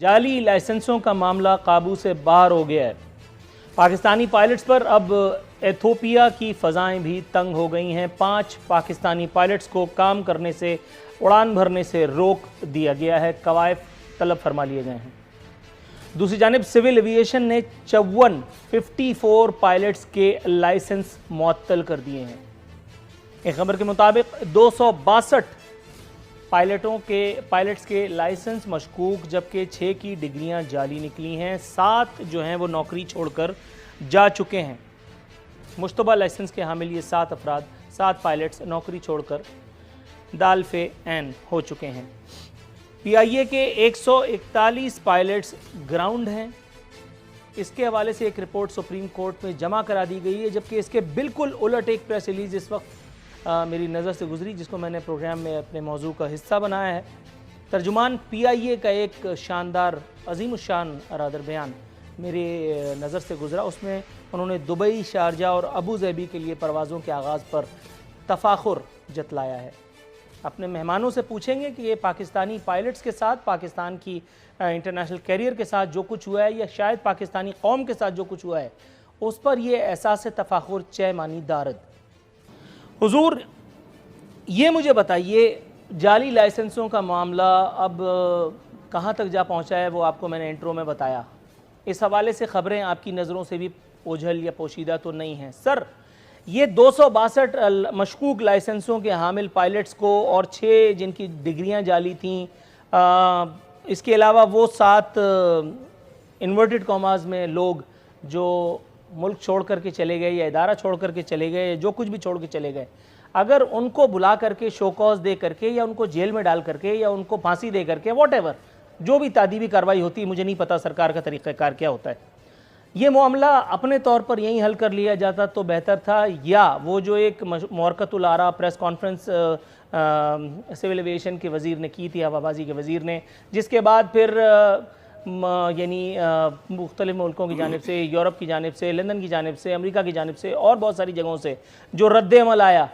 जाली लाइसेंसों का मामला काबू से बाहर हो गया है। पाकिस्तानी पायलट्स पर अब एथोपिया की फ़ज़ाएं भी तंग हो गई हैं। 5 पाकिस्तानी पायलट्स को काम करने से, उड़ान भरने से रोक दिया गया है। कवायद तलब फरमा लिए गए हैं। दूसरी जानिब सिविल एविएशन ने 54 पायलट्स के लाइसेंस मुअत्तल कर दिए हैं। एक खबर के मुताबिक 262 पायलट्स के लाइसेंस मशकूक, जबकि 6 की डिग्रियां जाली निकली हैं। 7 जो हैं वो नौकरी छोड़कर जा चुके हैं। मुश्तबा लाइसेंस के हामिल ये 7 अफराद, 7 पायलट्स नौकरी छोड़कर दालफे ऐन हो चुके हैं। PIA के 141 पायलट्स ग्राउंड हैं। इसके हवाले से एक रिपोर्ट सुप्रीम कोर्ट में जमा करा दी गई है, जबकि इसके बिल्कुल उलट एक प्रेस रिलीज इस वक्त मेरी नज़र से गुजरी, जिसको मैंने प्रोग्राम में अपने मौजू का हिस्सा बनाया है। तर्जुमान PIA का एक शानदार अजीमुशान रादर बयान मेरी नज़र से गुजरा। उसमें उन्होंने दुबई, शारजा और अबू धाबी के लिए परवाज़ों के आगाज़ पर तफाखुर जतलाया है। अपने मेहमानों से पूछेंगे कि ये पाकिस्तानी पायलट्स के साथ, पाकिस्तान की इंटरनेशनल कैरियर के साथ जो कुछ हुआ है, या शायद पाकिस्तानी कौम के साथ जो कुछ हुआ है, उस पर यह एहसास तफाखुर चैमानी दारद। हुजूर, ये मुझे बताइए, जाली लाइसेंसों का मामला अब कहाँ तक जा पहुँचा है? वो आपको मैंने इंट्रो में बताया। इस हवाले से ख़बरें आपकी नज़रों से भी ओझल या पोशीदा तो नहीं हैं। सर, ये 262 मशकूक लाइसेंसों के हामिल पायलट्स को और 6 जिनकी डिग्रियां जाली थीं, इसके अलावा वो 7 इन्वर्टेड कॉमास में लोग जो मुल्क छोड़ करके चले गए या इदारा छोड़ करके चले गए या जो कुछ भी छोड़ के चले गए, अगर उनको बुला करके शोकॉज दे करके या उनको जेल में डाल करके या उनको फांसी दे करके, वॉटेवर जो भी तादीबी कार्रवाई होती है, मुझे नहीं पता सरकार का तरीक़ाकार क्या होता है, ये मामला अपने तौर पर यहीं हल कर लिया जाता तो बेहतर था, या वो जो एक मुअक्कतुल आरा प्रेस कॉन्फ्रेंस सिविल एविएशन के वज़ीर ने की थी, हवाबाजी के वज़ीर ने, जिसके बाद फिर यानी मुख्तलिफ़ मुल्कों की जानिब से, यूरोप की जानिब से, लंदन की जानिब से, अमेरिका की जानिब से और बहुत सारी जगहों से जो रद्द अमल आया,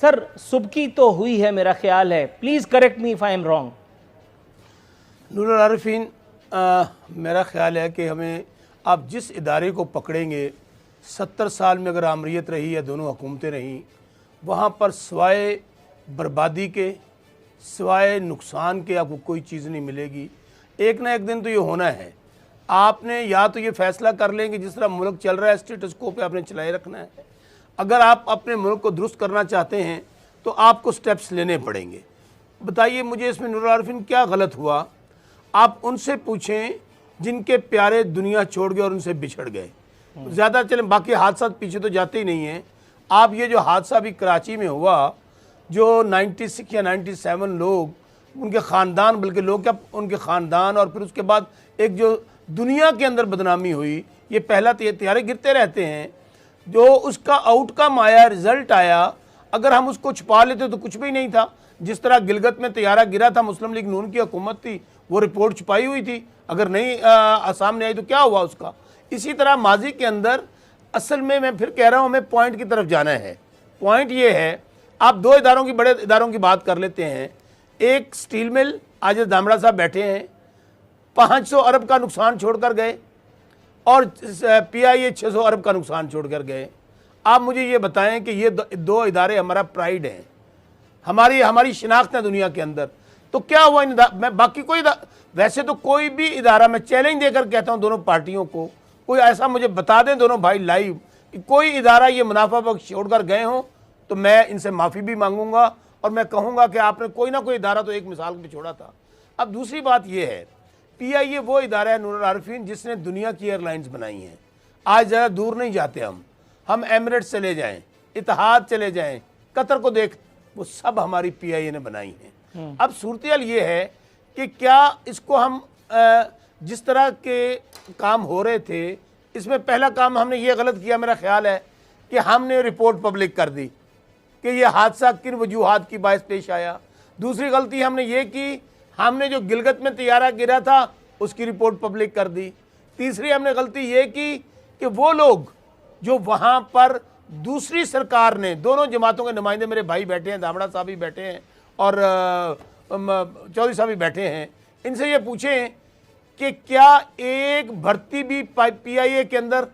सर सुबकी तो हुई है मेरा ख्याल है। Please correct me if I am wrong. Noorul Arifeen, मेरा ख्याल है कि हमें आप जिस इदारे को पकड़ेंगे, 70 साल में अगर आमरीत रही या दोनों हुकूमतें रहीं, वहाँ पर सिवाय बर्बादी के, सिवाय नुकसान के आपको कोई चीज़ नहीं मिलेगी। एक ना एक दिन तो ये होना है। आपने या तो ये फ़ैसला कर लें कि जिस तरह मुल्क चल रहा है स्टेटस को पे आपने चलाए रखना है। अगर आप अपने मुल्क को दुरुस्त करना चाहते हैं तो आपको स्टेप्स लेने पड़ेंगे। बताइए मुझे इसमें नूरुल आरिफीन क्या गलत हुआ? आप उनसे पूछें जिनके प्यारे दुनिया छोड़ गए और उनसे बिछड़ गए। ज़्यादा चलें, बाकी हादसा पीछे तो जाते ही नहीं हैं। आप ये जो हादसा भी कराची में हुआ, जो 96 या 97 लोग, उनके ख़ानदान, बल्कि लोग क्या उनके ख़ानदान, और फिर उसके बाद एक जो दुनिया के अंदर बदनामी हुई, ये पहला तैयारे गिरते रहते हैं, जो उसका आउटकम आया, रिज़ल्ट आया, अगर हम उसको छुपा लेते तो कुछ भी नहीं था। जिस तरह गिलगत में तैयारा गिरा था, मुस्लिम लीग नून की हुकूमत थी, वो रिपोर्ट छुपाई हुई थी, अगर नहीं सामने आई तो क्या हुआ उसका। इसी तरह माजी के अंदर, असल में मैं फिर कह रहा हूँ, हमें पॉइंट की तरफ जाना है। पॉइंट ये है, आप 2 इदारों की, बड़े इदारों की बात कर लेते हैं। एक स्टील मिल, आज दामड़ा साहब बैठे हैं, 500 अरब का नुकसान छोड़कर गए, और PIA 600 अरब का नुकसान छोड़कर गए। आप मुझे ये बताएं कि ये 2 इदारे हमारा प्राइड हैं, हमारी शिनाख्त है दुनिया के अंदर। तो क्या हुआ मैं बाकी कोई वैसे तो कोई भी इदारा, मैं चैलेंज देकर कहता हूं दोनों पार्टियों को, कोई ऐसा मुझे बता दें दोनों भाई लाइव कि कोई इदारा ये मुनाफा बख्श छोड़कर गए हों, तो मैं इनसे माफ़ी भी मांगूंगा और मैं कहूँगा कि आपने कोई ना कोई इदारा तो एक मिसाल पे छोड़ा था। अब दूसरी बात यह है, PIA वो इदारा है नूरुल आरिफीन जिसने दुनिया की एयरलाइंस बनाई हैं। आज ज़्यादा दूर नहीं जाते हम एमिरेट्स चले जाएँ, इतिहाद चले जाएँ, कतर को देख, वो सब हमारी PIA ने बनाई हैं। अब सूरत ये है कि क्या इसको हम जिस तरह के काम हो रहे थे, इसमें पहला काम हमने ये गलत किया मेरा ख्याल है कि हमने रिपोर्ट पब्लिक कर दी कि ये हादसा किन वजूहात की बायस पेश आया। दूसरी गलती हमने ये की, हमने जो गिलगत में तैयारा गिरा था उसकी रिपोर्ट पब्लिक कर दी। तीसरी हमने गलती ये की कि वो लोग जो वहाँ पर दूसरी सरकार ने, दोनों जमातों के नुमाइंदे मेरे भाई बैठे हैं, दामड़ा साहब भी बैठे हैं और चौधरी साहब भी बैठे हैं, इनसे ये पूछें कि क्या एक भर्ती भी PIA के अंदर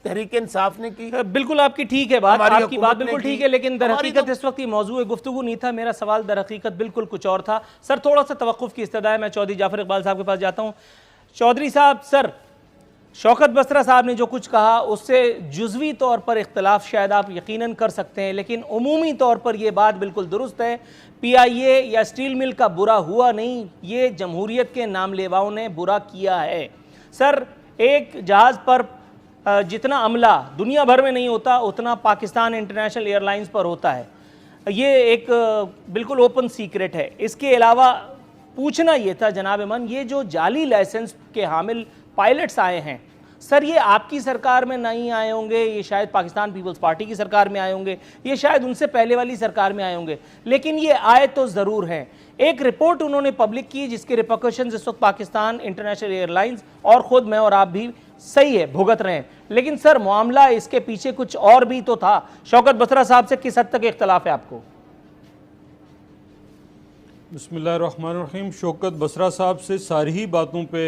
तहरीक इंसाफ ने की? बिल्कुल आपकी ठीक है बात, हमारी आपकी बात हुकूमत ने बिल्कुल की। ठीक है, लेकिन दर हमारी हकीकत तो- इस वक्त ये मौजूद गुफ्तगू नहीं था। मेरा सवाल दर हकीकत बिल्कुल कुछ और था। सर थोड़ा सा तवक्कुफ की इस्तदा है, मैं चौधरी जाफर इकबाल साहब के पास जाता हूँ। चौधरी साहब, सर शौकत बसरा साहब ने जो कुछ कहा उससे जुज़वी तौर पर इख्तलाफ शायद आप यकीनन कर सकते हैं, लेकिन उमूमी तौर पर यह बात बिल्कुल दुरुस्त है। PIA या स्टील मिल का बुरा हुआ नहीं, ये जमहूरियत के नामलेवाओं ने बुरा किया है। सर एक जहाज़ पर जितना अमला दुनिया भर में नहीं होता उतना पाकिस्तान इंटरनेशनल एयरलाइंस पर होता है। ये एक बिल्कुल ओपन सीक्रेट है। इसके अलावा पूछना ये था जनाब मन, ये जो जाली लाइसेंस के हामिल पायलट्स आए हैं सर, ये आपकी सरकार में नहीं आए होंगे, ये शायद पाकिस्तान पीपल्स पार्टी की सरकार में आए होंगे, ये शायद उनसे पहले वाली सरकार में आए होंगे, लेकिन ये आए तो ज़रूर हैं। एक रिपोर्ट उन्होंने पब्लिक की जिसके रिपरकशंस इस वक्त पाकिस्तान इंटरनेशनल एयरलाइंस और ख़ुद मैं और आप भी सही है भुगत रहे हैं। लेकिन सर मामला इसके पीछे कुछ और भी तो था। शौकत बसरा साहब से किस हद तक इख्तलाफ है आपको? बिस्मिल्लाहिर्रहमानिर्रहीम। शौकत बसरा साहब से सारी ही बातों पे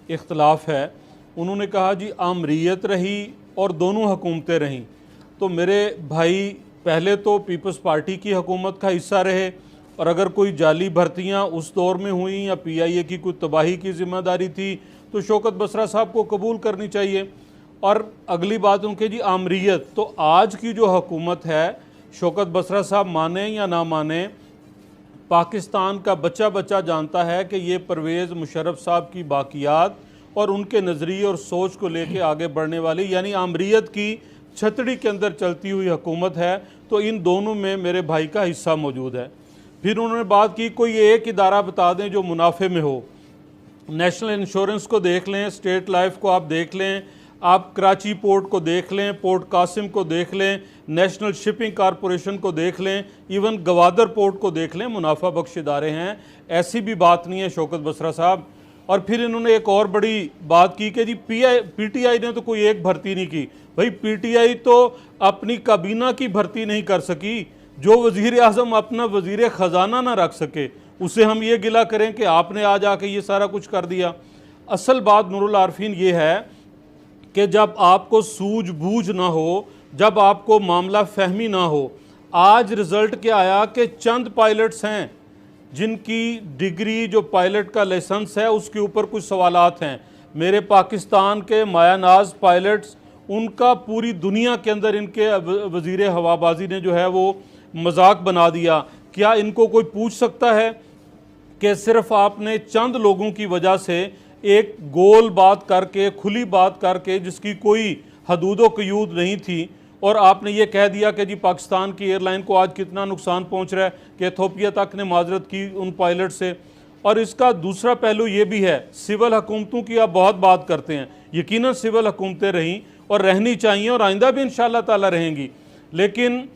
इख्तलाफ है। उन्होंने कहा जी आमरीत रही और दोनों हुकूमतें रहीं, तो मेरे भाई पहले तो पीपल्स पार्टी की हुकूमत का हिस्सा रहे, और अगर कोई जाली भर्तियां उस दौर में हुई या PIA की कोई तबाही की ज़िम्मेदारी थी तो शौकत बसरा साहब को कबूल करनी चाहिए। और अगली बात उनके जी आमरीत, तो आज की जो हुकूमत है शौकत बसरा साहब माने या ना माने, पाकिस्तान का बच्चा बच्चा जानता है कि ये परवेज़ मुशर्रफ साहब की बाकियात और उनके नज़रिए और सोच को लेके आगे बढ़ने वाली यानी आमरीत की छतड़ी के अंदर चलती हुई हुकूमत है। तो इन दोनों में मेरे भाई का हिस्सा मौजूद है। फिर उन्होंने बात की कोई एक इदारा बता दें जो मुनाफे में हो। नेशनल इंश्योरेंस को देख लें, स्टेट लाइफ को आप देख लें, आप कराची पोर्ट को देख लें, पोर्ट कासिम को देख लें, नेशनल शिपिंग कॉरपोरेशन को देख लें, इवन गवादर पोर्ट को देख लें, मुनाफा बख्श इदारे हैं। ऐसी भी बात नहीं है शौकत बसरा साहब। और फिर इन्होंने एक और बड़ी बात की कि जी PTI ने तो कोई एक भर्ती नहीं की। भाई PTI तो अपनी काबीना की भर्ती नहीं कर सकी। जो वज़ीर आज़म अपना वज़ीर ख़जाना ना रख सके उसे हम ये गिला करें कि आपने आज आके ये सारा कुछ कर दिया। असल बात नूरुल आरफीन ये है कि जब आपको सूझबूझ ना हो, जब आपको मामला फहमी ना हो, आज रिज़ल्ट क्या आया कि चंद पायलट्स हैं जिनकी डिग्री जो पायलट का लाइसेंस है उसके ऊपर कुछ सवालात हैं। मेरे पाकिस्तान के मायानाज पायलट्स, उनका पूरी दुनिया के अंदर इनके वज़ीर हवाबाजी ने जो है वो मजाक बना दिया। क्या इनको कोई पूछ सकता है कि सिर्फ आपने चंद लोगों की वजह से एक गोल बात करके, खुली बात करके, जिसकी कोई हदूद व क़यूद नहीं थी, और आपने ये कह दिया कि जी पाकिस्तान की एयरलाइन को आज कितना नुकसान पहुंच रहा है कि इथोपिया तक ने माजरत की उन पायलट से। और इसका दूसरा पहलू ये भी है, सिविल हुकूमतों की आप बहुत बात करते हैं, यकीनन सिविल हुकूमतें रहीं और रहनी चाहिए और आइंदा भी इंशाअल्लाह ताला रहेंगी। लेकिन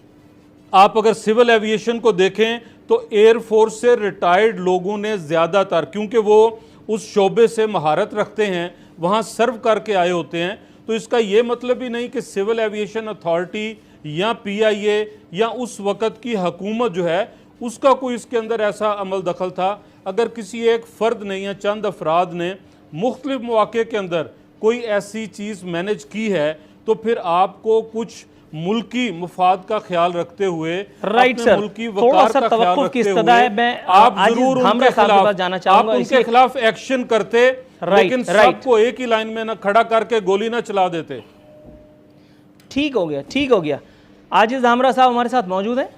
आप अगर सिविल एविएशन को देखें तो एयरफोर्स से रिटायर्ड लोगों ने ज़्यादातर, क्योंकि वो उस शोबे से महारत रखते हैं, वहाँ सर्व करके आए होते हैं, तो इसका ये मतलब ही नहीं कि सिविल एविएशन अथॉरिटी या PIA या उस वक़्त की हुकूमत जो है उसका कोई इसके अंदर ऐसा अमल दखल था। अगर किसी एक फ़र्द ने या चंद अफराद ने मुख्तलिफ मौक़े के अंदर कोई ऐसी चीज़ मैनेज की है तो फिर आपको कुछ मुल्की मुफाद का ख्याल रखते हुए, राइट सर, मुल्की वकार का ख्याल रखते हुए आप जरूर उनके खिलाफ एक्शन करते, लेकिन सबको एक ही लाइन में ना खड़ा करके गोली ना चला देते। ठीक हो गया, ठीक हो गया। आजिज़ धामरा साहब हमारे साथ मौजूद हैं।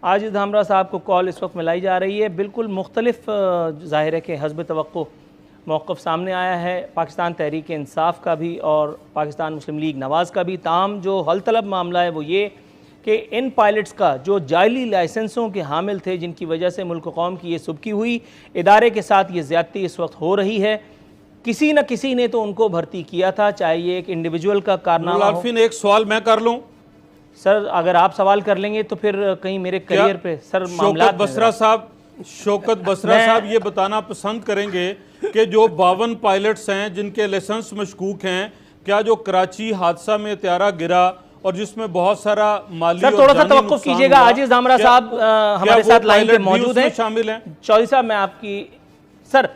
आजिज़ धामरा साहब को कॉल इस वक्त मिलाई जा रही है। बिल्कुल मुख्तलिफ ज़ाहिर है कि हस्ब तवक्को मौक़िफ़ सामने आया है, पाकिस्तान तहरीक इंसाफ का भी और पाकिस्तान मुस्लिम लीग नवाज़ का भी। ताम जो हल तलब मामला है वो ये कि इन पायलट्स का जो जाली लाइसेंसों के हामिल थे, जिनकी वजह से मुल्क कौम की ये सुबकी हुई, इदारे के साथ ये ज़्यादती इस वक्त हो रही है। किसी न किसी ने तो उनको भर्ती किया था, चाहे ये एक इंडिविजुअल का कारनामा हो। एक सवाल मैं कर लूँ सर? अगर आप सवाल कर लेंगे तो फिर कहीं मेरे करियर पे सर मामला। शौकत बसरा साहब ये बताना पसंद करेंगे कि जो 52 पायलट्स हैं जिनके लाइसेंस मशकूक हैं, क्या जो कराची हादसा में त्यारा गिरा और जिसमें बहुत सारा माली सर थोड़ा सा तवक्कुफ कीजिएगा। आजिज़ धामरा साहब हमारे साथ लाइन पे मौजूद हैं, शामिल हैं। चौधरी साहब मैं आपकी सर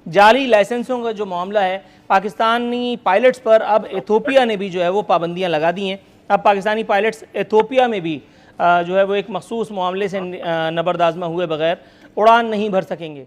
जाली लाइसेंसों का जो मामला है, पाकिस्तानी पायलट्स पर अब एथोपिया ने भी जो है वो पाबंदियां लगा दी हैं। अब पाकिस्तानी पायलट्स एथोपिया में भी जो है वो एक मखसूस मामले से नबरदाज़मा हुए बगैर उड़ान नहीं भर सकेंगे।